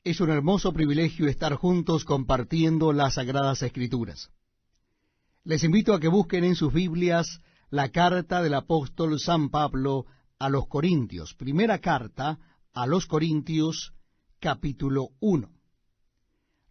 Es un hermoso privilegio estar juntos compartiendo las Sagradas Escrituras. Les invito a que busquen en sus Biblias la carta del apóstol San Pablo a los Corintios. Primera carta a los Corintios, capítulo 1.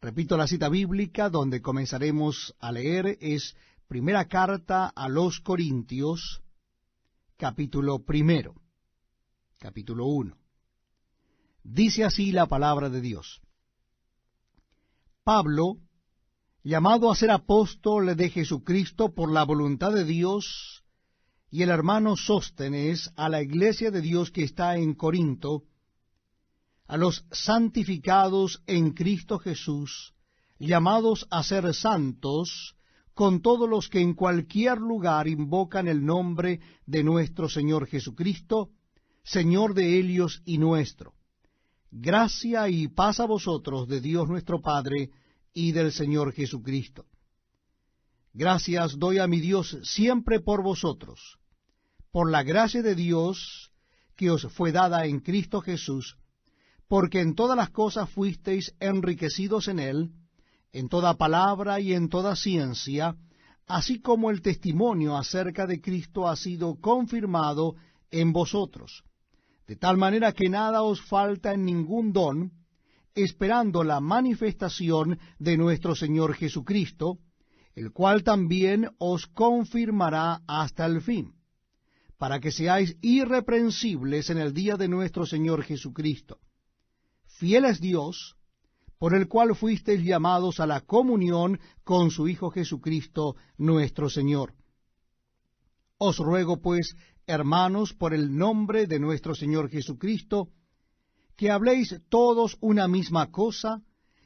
Repito, la cita bíblica donde comenzaremos a leer es Primera carta a los Corintios, capítulo 1. Capítulo 1. Dice así la palabra de Dios. Pablo, llamado a ser apóstol de Jesucristo por la voluntad de Dios, y el hermano Sóstenes, a la iglesia de Dios que está en Corinto, a los santificados en Cristo Jesús, llamados a ser santos, con todos los que en cualquier lugar invocan el nombre de nuestro Señor Jesucristo, Señor de ellos y nuestro. Gracia y paz a vosotros de Dios nuestro Padre y del Señor Jesucristo. Gracias doy a mi Dios siempre por vosotros, por la gracia de Dios que os fue dada en Cristo Jesús, porque en todas las cosas fuisteis enriquecidos en Él, en toda palabra y en toda ciencia, así como el testimonio acerca de Cristo ha sido confirmado en vosotros, de tal manera que nada os falta en ningún don, esperando la manifestación de nuestro Señor Jesucristo, el cual también os confirmará hasta el fin, para que seáis irreprensibles en el día de nuestro Señor Jesucristo. Fiel es Dios, por el cual fuisteis llamados a la comunión con su Hijo Jesucristo nuestro Señor. Os ruego, pues, hermanos, por el nombre de nuestro Señor Jesucristo, que habléis todos una misma cosa,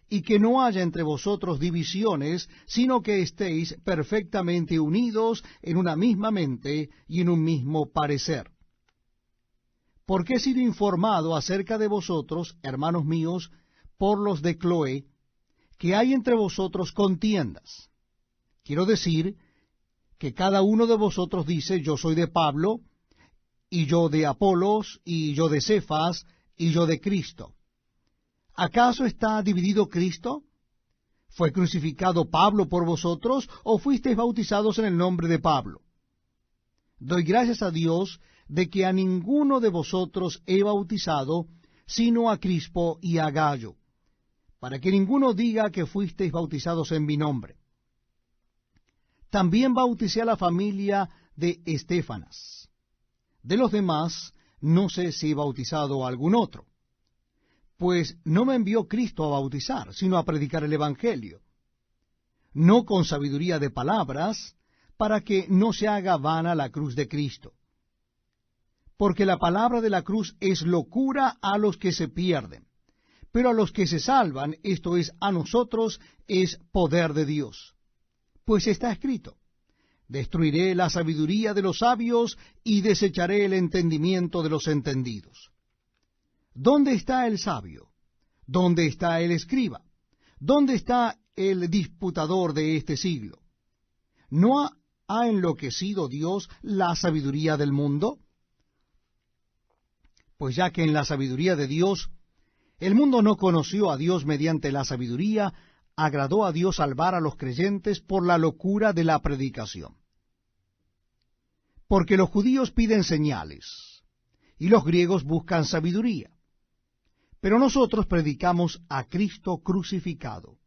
y que no haya entre vosotros divisiones, sino que estéis perfectamente unidos en una misma mente y en un mismo parecer. Porque he sido informado acerca de vosotros, hermanos míos, por los de Cloé, que hay entre vosotros contiendas. Quiero decir que cada uno de vosotros dice, yo soy de Pablo, y yo de Apolos, y yo de Cefas, y yo de Cristo. ¿Acaso está dividido Cristo? ¿Fue crucificado Pablo por vosotros, o fuisteis bautizados en el nombre de Pablo? Doy gracias a Dios de que a ninguno de vosotros he bautizado, sino a Crispo y a Gayo, para que ninguno diga que fuisteis bautizados en mi nombre. También bauticé a la familia de Estéfanas. De los demás, no sé si he bautizado a algún otro, pues no me envió Cristo a bautizar, sino a predicar el Evangelio, no con sabiduría de palabras, para que no se haga vana la cruz de Cristo. Porque la palabra de la cruz es locura a los que se pierden, pero a los que se salvan, esto es, a nosotros, es poder de Dios. Pues está escrito, destruiré la sabiduría de los sabios y desecharé el entendimiento de los entendidos. ¿Dónde está el sabio? ¿Dónde está el escriba? ¿Dónde está el disputador de este siglo? ¿No ha enloquecido Dios la sabiduría del mundo? Pues ya que en la sabiduría de Dios el mundo no conoció a Dios mediante la sabiduría, agradó a Dios salvar a los creyentes por la locura de la predicación. Porque los judíos piden señales, y los griegos buscan sabiduría. Pero nosotros predicamos a Cristo crucificado,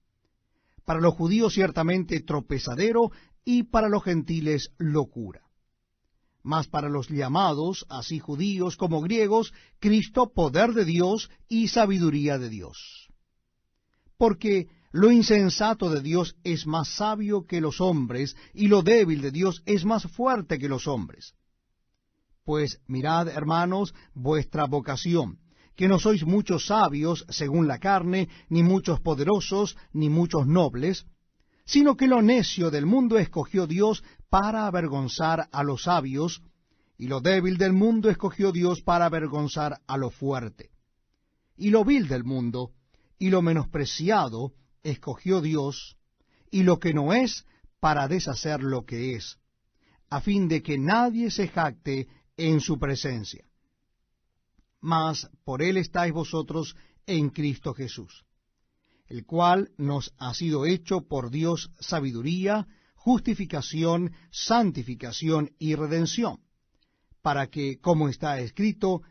para los judíos ciertamente tropezadero, y para los gentiles locura. Mas para los llamados, así judíos como griegos, Cristo poder de Dios y sabiduría de Dios. Porque lo insensato de Dios es más sabio que los hombres, y lo débil de Dios es más fuerte que los hombres. Pues mirad, hermanos, vuestra vocación, que no sois muchos sabios según la carne, ni muchos poderosos, ni muchos nobles, sino que lo necio del mundo escogió Dios para avergonzar a los sabios, y lo débil del mundo escogió Dios para avergonzar a lo fuerte. Y lo vil del mundo, y lo menospreciado, escogió Dios, y lo que no es, para deshacer lo que es, a fin de que nadie se jacte en su presencia. Mas por él estáis vosotros en Cristo Jesús, el cual nos ha sido hecho por Dios sabiduría, justificación, santificación y redención, para que, como está escrito,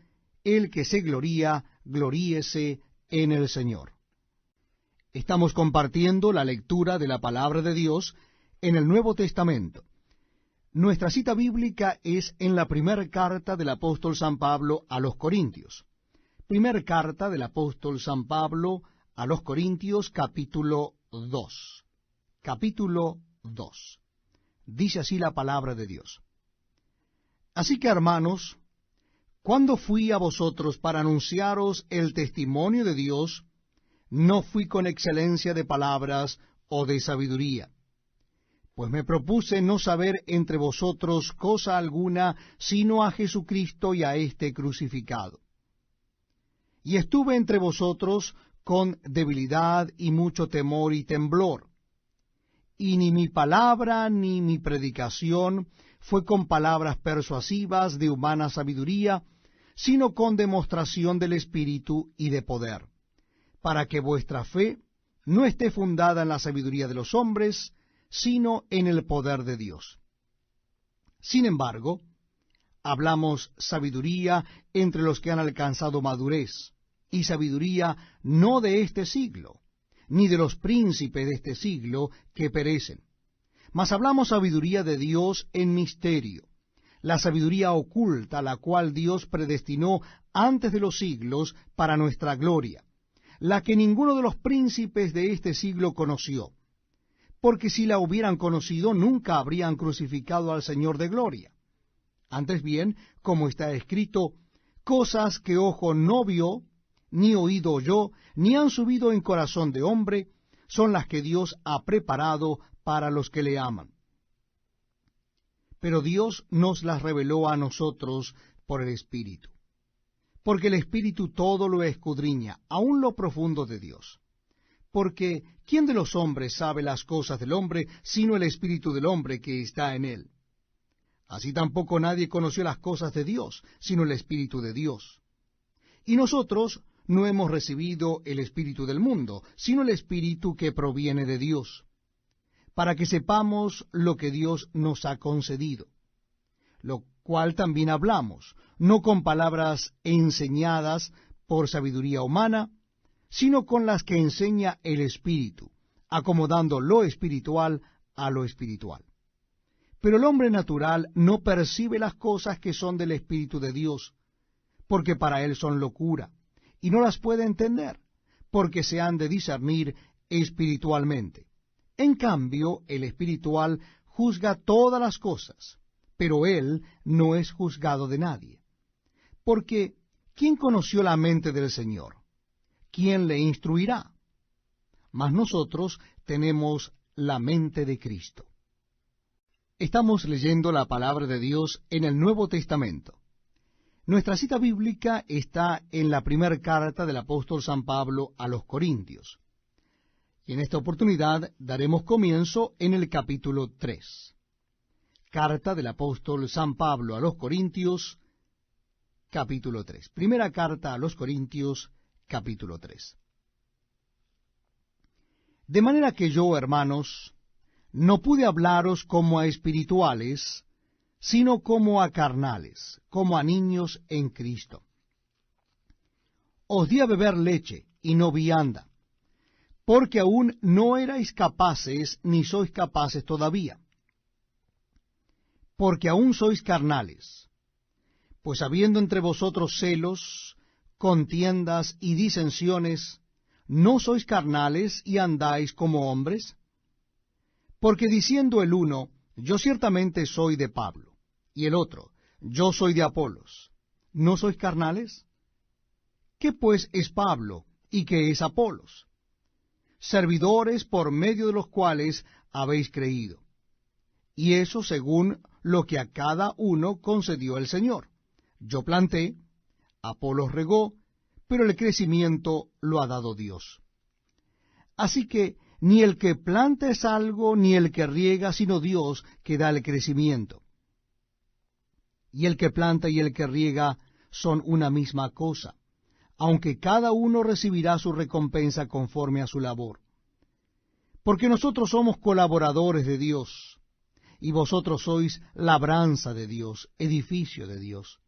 el que se gloría, gloríese en el Señor. Estamos compartiendo la lectura de la palabra de Dios en el Nuevo Testamento. Nuestra cita bíblica es en la primera carta del apóstol San Pablo a los Corintios. Primera carta del apóstol San Pablo a los Corintios, capítulo 2. Capítulo 2. Dice así la palabra de Dios. Así que, hermanos, cuando fui a vosotros para anunciaros el testimonio de Dios, no fui con excelencia de palabras o de sabiduría, pues me propuse no saber entre vosotros cosa alguna, sino a Jesucristo y a éste crucificado. Y estuve entre vosotros con debilidad y mucho temor y temblor, y ni mi palabra ni mi predicación fue con palabras persuasivas de humana sabiduría, sino con demostración del Espíritu y de poder, para que vuestra fe no esté fundada en la sabiduría de los hombres, sino en el poder de Dios. Sin embargo, hablamos sabiduría entre los que han alcanzado madurez, y sabiduría no de este siglo, ni de los príncipes de este siglo que perecen, mas hablamos sabiduría de Dios en misterio, la sabiduría oculta, la cual Dios predestinó antes de los siglos para nuestra gloria, la que ninguno de los príncipes de este siglo conoció, porque si la hubieran conocido, nunca habrían crucificado al Señor de gloria. Antes bien, como está escrito, cosas que ojo no vio, ni oído oyó, ni han subido en corazón de hombre, son las que Dios ha preparado para los que le aman. Pero Dios nos las reveló a nosotros por el Espíritu, porque el Espíritu todo lo escudriña, aun lo profundo de Dios. Porque ¿quién de los hombres sabe las cosas del hombre, sino el Espíritu del hombre que está en él? Así tampoco nadie conoció las cosas de Dios, sino el Espíritu de Dios. Y nosotros no hemos recibido el Espíritu del mundo, sino el Espíritu que proviene de Dios, para que sepamos lo que Dios nos ha concedido, lo cual también hablamos, no con palabras enseñadas por sabiduría humana, sino con las que enseña el Espíritu, acomodando lo espiritual a lo espiritual. Pero el hombre natural no percibe las cosas que son del Espíritu de Dios, porque para él son locura, y no las puede entender, porque se han de discernir espiritualmente. En cambio, el espiritual juzga todas las cosas, pero él no es juzgado de nadie. Porque, ¿quién conoció la mente del Señor? ¿Quién le instruirá? Mas nosotros tenemos la mente de Cristo. Estamos leyendo la palabra de Dios en el Nuevo Testamento. Nuestra cita bíblica está en la primera carta del apóstol San Pablo a los Corintios. Y en esta oportunidad daremos comienzo en el capítulo 3. Carta del apóstol San Pablo a los Corintios, capítulo 3. Primera carta a los Corintios, capítulo 3. De manera que yo, hermanos, no pude hablaros como a espirituales, sino como a carnales, como a niños en Cristo. Os di a beber leche y no vianda, porque aún no erais capaces, ni sois capaces todavía, porque aún sois carnales. Pues habiendo entre vosotros celos, contiendas y disensiones, ¿no sois carnales y andáis como hombres? Porque diciendo el uno, yo ciertamente soy de Pablo, y el otro, yo soy de Apolos, ¿no sois carnales? ¿Qué pues es Pablo y qué es Apolos? Servidores por medio de los cuales habéis creído, y eso según lo que a cada uno concedió el Señor. Yo planté, Apolos regó, pero el crecimiento lo ha dado Dios. Así que ni el que planta es algo, ni el que riega, sino Dios que da el crecimiento. Y el que planta y el que riega son una misma cosa, aunque cada uno recibirá su recompensa conforme a su labor. Porque nosotros somos colaboradores de Dios, y vosotros sois labranza de Dios, edificio de Dios.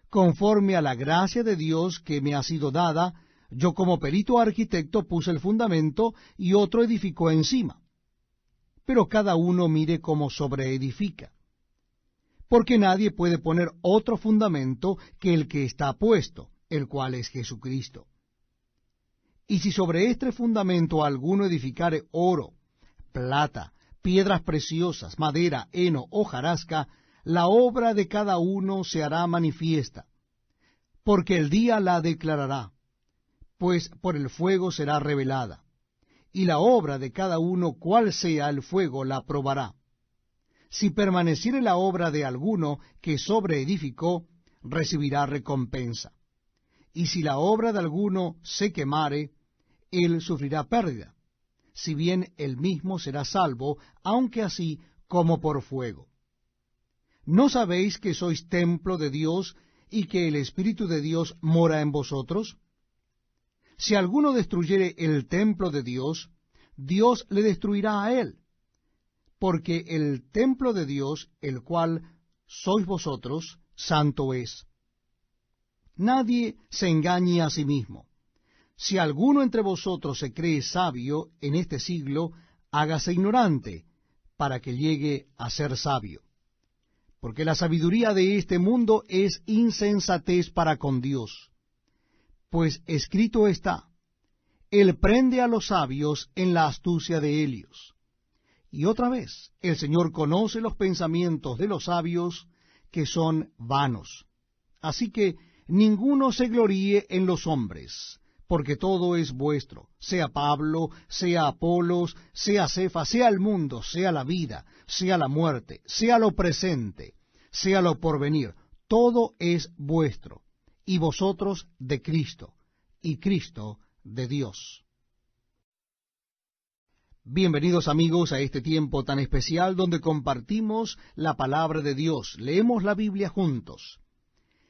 Conforme a la gracia de Dios que me ha sido dada, yo como perito arquitecto puse el fundamento y otro edificó encima. Pero cada uno mire cómo sobreedifica. Porque nadie puede poner otro fundamento que el que está puesto, el cual es Jesucristo. Y si sobre este fundamento alguno edificare oro, plata, piedras preciosas, madera, heno, hojarasca, la obra de cada uno se hará manifiesta, porque el día la declarará, pues por el fuego será revelada, y la obra de cada uno, cual sea el fuego, la probará. Si permaneciere la obra de alguno que sobreedificó, recibirá recompensa. Y si la obra de alguno se quemare, él sufrirá pérdida, si bien él mismo será salvo, aunque así como por fuego. ¿No sabéis que sois templo de Dios y que el Espíritu de Dios mora en vosotros? Si alguno destruyere el templo de Dios, Dios le destruirá a él, porque el templo de Dios, el cual sois vosotros, santo es. Nadie se engañe a sí mismo. Si alguno entre vosotros se cree sabio en este siglo, hágase ignorante, para que llegue a ser sabio. Porque la sabiduría de este mundo es insensatez para con Dios. Pues escrito está, Él prende a los sabios en la astucia de ellos. Y otra vez, el Señor conoce los pensamientos de los sabios, que son vanos. Así que ninguno se gloríe en los hombres, porque todo es vuestro, sea Pablo, sea Apolos, sea Cefas, sea el mundo, sea la vida, sea la muerte, sea lo presente, sea lo porvenir, todo es vuestro, y vosotros de Cristo, y Cristo de Dios. Bienvenidos amigos a este tiempo tan especial donde compartimos la palabra de Dios. Leemos la Biblia juntos.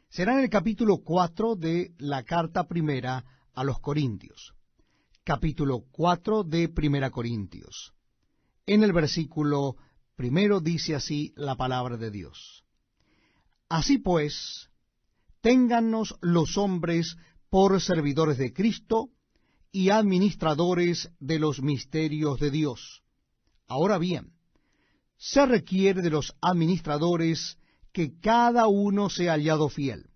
Será en el capítulo 4 de la carta primera a los Corintios. Capítulo 4 de Primera Corintios. En el versículo primero dice así la palabra de Dios. Así pues, téngannos los hombres por servidores de Cristo y administradores de los misterios de Dios. Ahora bien, se requiere de los administradores que cada uno sea hallado fiel.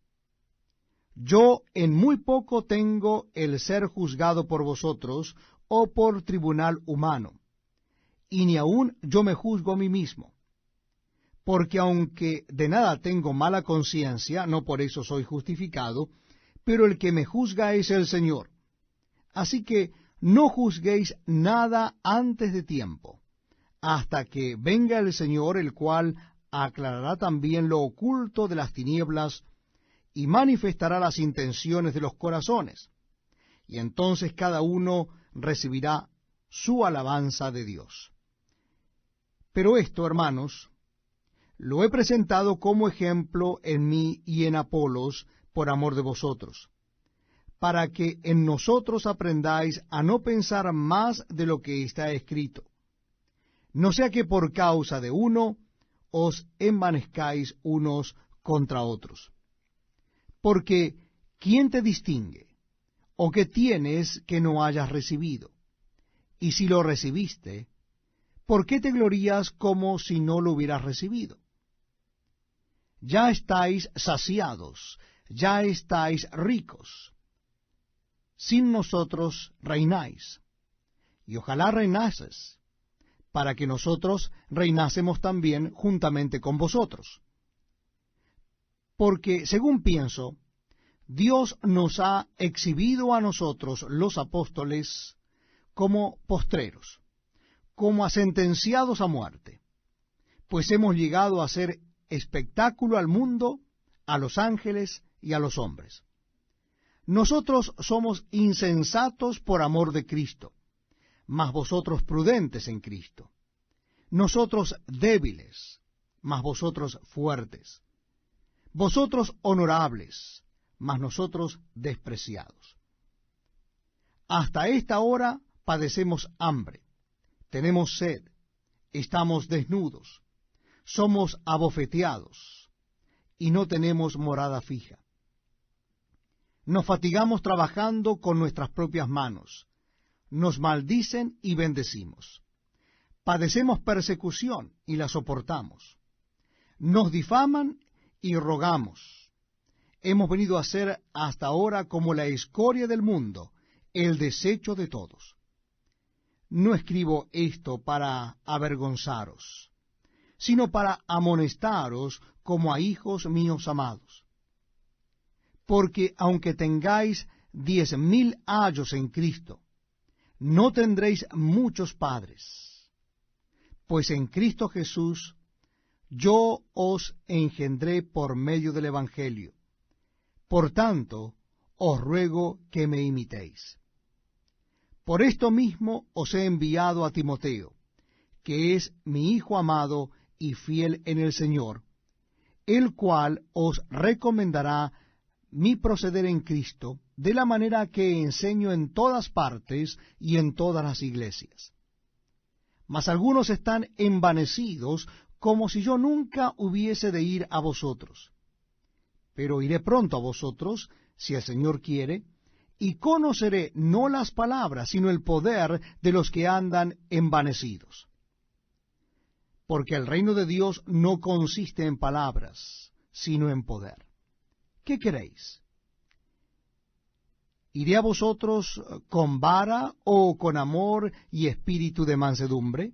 Yo en muy poco tengo el ser juzgado por vosotros o por tribunal humano, y ni aun yo me juzgo a mí mismo. Porque aunque de nada tengo mala conciencia, no por eso soy justificado, pero el que me juzga es el Señor. Así que no juzguéis nada antes de tiempo, hasta que venga el Señor, el cual aclarará también lo oculto de las tinieblas, y manifestará las intenciones de los corazones, y entonces cada uno recibirá su alabanza de Dios. Pero esto, hermanos, lo he presentado como ejemplo en mí y en Apolos, por amor de vosotros, para que en nosotros aprendáis a no pensar más de lo que está escrito, no sea que por causa de uno os envanezcáis unos contra otros. Porque, ¿quién te distingue? ¿O qué tienes que no hayas recibido? Y si lo recibiste, ¿por qué te glorías como si no lo hubieras recibido? Ya estáis saciados, ya estáis ricos. Sin nosotros reináis, y ojalá reinases, para que nosotros reinásemos también juntamente con vosotros. Porque, según pienso, Dios nos ha exhibido a nosotros, los apóstoles, como postreros, como a sentenciados a muerte, pues hemos llegado a ser espectáculo al mundo, a los ángeles y a los hombres. Nosotros somos insensatos por amor de Cristo, mas vosotros prudentes en Cristo. Nosotros débiles, mas vosotros fuertes. Vosotros honorables, mas nosotros despreciados. Hasta esta hora padecemos hambre, tenemos sed, estamos desnudos, somos abofeteados, y no tenemos morada fija. Nos fatigamos trabajando con nuestras propias manos, nos maldicen y bendecimos. Padecemos persecución y la soportamos. Nos difaman y rogamos. Hemos venido a ser hasta ahora como la escoria del mundo, el desecho de todos. No escribo esto para avergonzaros, sino para amonestaros como a hijos míos amados. Porque aunque tengáis 10,000 ayos en Cristo, no tendréis muchos padres, pues en Cristo Jesús yo os engendré por medio del Evangelio. Por tanto, os ruego que me imitéis. Por esto mismo os he enviado a Timoteo, que es mi hijo amado y fiel en el Señor, el cual os recomendará mi proceder en Cristo, de la manera que enseño en todas partes y en todas las iglesias. Mas algunos están envanecidos, como si yo nunca hubiese de ir a vosotros. Pero iré pronto a vosotros, si el Señor quiere, y conoceré no las palabras, sino el poder de los que andan envanecidos. Porque el reino de Dios no consiste en palabras, sino en poder. ¿Qué queréis? ¿Iré a vosotros con vara o con amor y espíritu de mansedumbre?